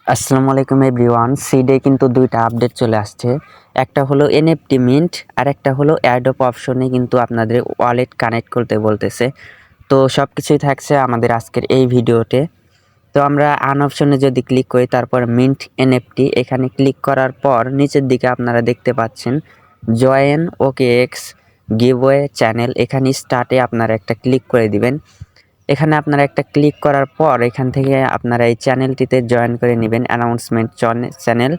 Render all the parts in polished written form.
আসসালামু আলাইকুম এভরিওয়ান। সিডে কিন্তু দুইটা আপডেট চলে আসছে। একটা হলো এনএফটি মিন্ট আর একটা হলো অ্যাডপ অপশনে কিন্তু আপনাদের ওয়ালেট কানেক্ট করতে বলতেছে। তো সব কিছুই থাকছে আমাদের আজকের এই ভিডিওতে। তো আমরা আন অপশনে যদি ক্লিক করি, তারপর মিন্ট এনএফটি এখানে ক্লিক করার পর নিচের দিকে আপনারা দেখতে পাচ্ছেন জয়েন ওকে এক্স গিভওয়ে চ্যানেল। এখানে স্টার্টে আপনারা একটা ক্লিক করে দিবেন। এখানে আপনারা একটা ক্লিক করার পর এখান থেকে আপনারা এই চ্যানেলটিতে জয়েন করে নেবেন, অ্যানাউন্সমেন্ট চ্যানেল।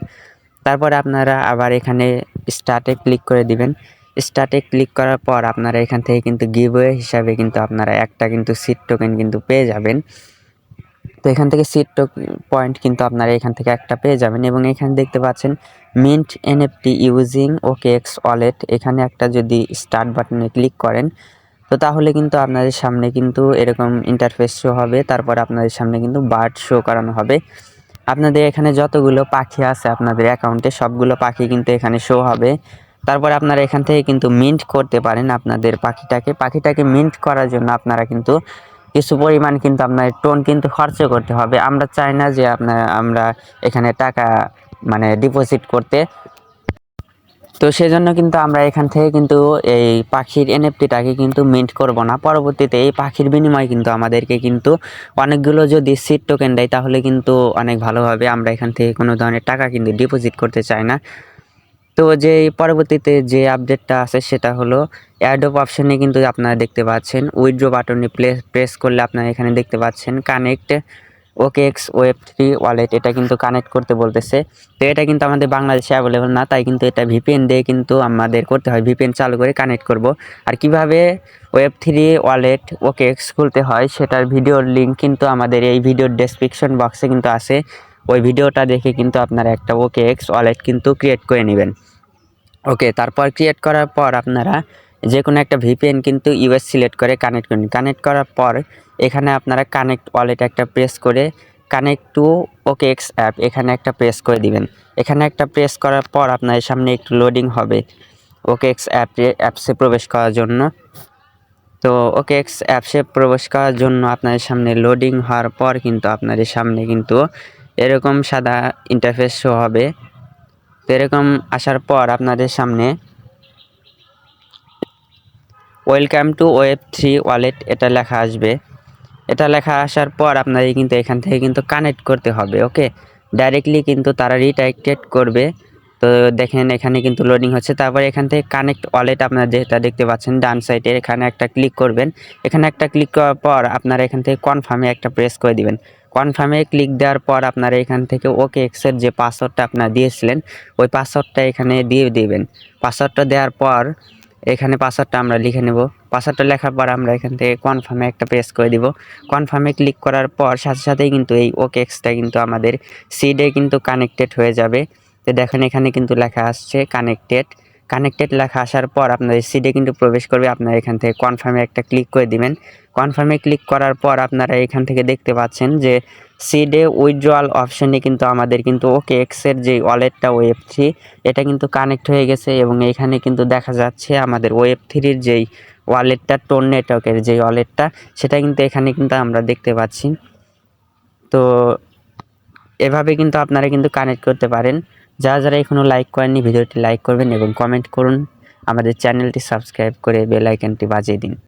তারপরে আপনারা আবার এখানে স্টার্টে ক্লিক করে দিবেন। স্টার্টে ক্লিক করার পর আপনারা এখান থেকে কিন্তু গিভওয়ে হিসাবে কিন্তু আপনারা একটা কিন্তু সিড টোকেন কিন্তু পেয়ে যাবেন। তো এখান থেকে সিড পয়েন্ট কিন্তু আপনারা এখান থেকে একটা পেয়ে যাবেন এবং এখানে দেখতে পাচ্ছেন মিন্ট এনএফটি ইউজিং ওকে এক্স ওয়ালেট। এখানে একটা যদি স্টার্ট বাটনে ক্লিক করেন, তো তাহলে কিন্তু আপনাদের সামনে কিন্তু এরকম ইন্টারফেস শো হবে। তারপর আপনাদের সামনে কিন্তু বার্ড শো করানো হবে। আপনাদের এখানে যতগুলো পাখি আছে আপনাদের অ্যাকাউন্টে সবগুলো পাখি কিন্তু এখানে শো হবে। তারপর আপনারা এখান থেকে কিন্তু মিন্ট করতে পারেন আপনাদের পাখিটাকে মিন্ট করার জন্য আপনারা কিন্তু কিছু পরিমাণ কিন্তু আপনার টোন কিন্তু খরচ করতে হবে। আমরা চাই না যে আমরা এখানে টাকা মানে ডিপোজিট করতে। তো সেজন্য কিন্তু আমরা এখান থেকে কিন্তু এই পাখির এনএফটিটাকে কিন্তু মিন্ট করব না। পরবর্তীতে এই পাখির বিনিময়ে কিন্তু আমাদেরকে কিন্তু অনেকগুলো যদি সিড টোকেন দেয় তাহলে কিন্তু অনেক ভালো হবে। আমরা এখান থেকে কোনো ধরনের টাকা কিন্তু ডিপোজিট করতে চাই না। তো যে পরবর্তীতে যে আপডেটটা আছে সেটা হলো অ্যাডপ অপশনে কিন্তু আপনারা দেখতে পাচ্ছেন উইথড্র বাটনে প্রেস করলে আপনারা এখানে দেখতে পাচ্ছেন কানেক্ট ওকেএক্স ওয়েব3 ওয়ালেট। এটা কিন্তু কানেক্ট করতে বলতেছে। তো এটা কিন্তু আমাদের বাংলাদেশে অ্যাভেলেবল না, তাই কিন্তু এটা ভিপিএন দিয়ে কিন্তু আমাদের করতে হয়। ভিপিএন চালু করে কানেক্ট করব। আর কিভাবে ওয়েব3 ওয়ালেট ওকেএক্স খুলতে হয় সেটার ভিডিওর লিঙ্ক কিন্তু আমাদের এই ভিডিওর ডেসক্রিপশন বক্সে কিন্তু আছে। ওই ভিডিওটা দেখে কিন্তু আপনারা একটা ওকেএক্স ওয়ালেট কিন্তু ক্রিয়েট করে নেবেন। ওকে, তারপর ক্রিয়েট করার পর আপনারা যে কোনো একটা ভিপিএন কিন্তু ইউএস সিলেক্ট করে কানেক্ট করুন। কানেক্ট করার পর এখানে আপনারা কানেক্ট ওয়ালেট একটা প্রেস করে কানেক্ট টু ওকেএক্স অ্যাপ এখানে একটা প্রেস করে দিবেন। এখানে একটা প্রেস করার পর আপনার সামনে একটু লোডিং হবে ওকেএক্স অ্যাপসে প্রবেশ করার জন্য। তো ওকেএক্স অ্যাপসে প্রবেশ করার জন্য আপনাদের সামনে লোডিং হওয়ার পর কিন্তু আপনাদের সামনে কিন্তু এরকম সাদা ইন্টারফেস শো হবে। তো এরকম আসার পর আপনাদের সামনে ওয়েলকাম টু ওয়েব3 ওয়ালেট এটা লেখা আসবে। এটা লেখা আসার পর আপনাদের কিন্তু এখান থেকে কিন্তু কানেক্ট করতে হবে। ওকে, ডাইরেক্টলি কিন্তু তারা রিডাইরেক্টেড করবে। তো দেখেন এখানে কিন্তু লোডিং হচ্ছে। তারপর এখান থেকে কানেক্ট ওয়ালেট আপনারা যেটা দেখতে পাচ্ছেন ডান সাইডে এখানে একটা ক্লিক করবেন। এখানে একটা ক্লিক করার পর আপনারা এখান থেকে কনফার্মে একটা প্রেস করে দিবেন। কনফার্মে ক্লিক দেওয়ার পর আপনারা এখান থেকে ওকে এক্সের যে পাসওয়ার্ডটা আপনারা দিয়েছিলেন ওই পাসওয়ার্ডটা এখানে দিয়ে দিবেন। পাসওয়ার্ডটা দেওয়ার পর এখানে পাসওয়ার্ডটা আমরা লিখে নেব। পাসওয়ার্ডটা লেখার পর আমরা এখান থেকে কনফার্মে একটা প্রেস করে দিব। কনফার্মে ক্লিক করার পর সাথে সাথেই কিন্তু এই ওকেএক্সটা কিন্তু আমাদের সিডে কিন্তু কানেক্টেড হয়ে যাবে। তো দেখেন এখানে কিন্তু লেখা আসছে কানেক্টেড লেখা আসার পর আপনাদের সিডে কিন্তু প্রবেশ করবে। আপনারা এখান থেকে কনফার্মে একটা ক্লিক করে দিবেন। কনফার্মে ক্লিক করার পর আপনারা এখান থেকে দেখতে পাচ্ছেন যে সিডে উইথড্রয়াল অপশনে কিন্তু আমাদের কিন্তু ওকেএক্সের যে ওয়ালেটটা ওয়েব3 এটা কিন্তু কানেক্ট হয়ে গেছে এবং এখানে কিন্তু দেখা যাচ্ছে আমাদের ওয়েব3-র যেই ওয়ালেটটা টোন নেটওয়ার্কের যে ওয়ালেটটা সেটা কিন্তু এখানে কিন্তু আমরা দেখতে পাচ্ছি। তো এভাবে কিন্তু আপনারা কিন্তু কানেক্ট করতে পারেন। যারা যারা এখনও লাইক করেননি ভিডিওটি লাইক করবেন এবং কমেন্ট করুন। আমাদের চ্যানেলটি সাবস্ক্রাইব করে বেল আইকনটি বাজিয়ে দিন।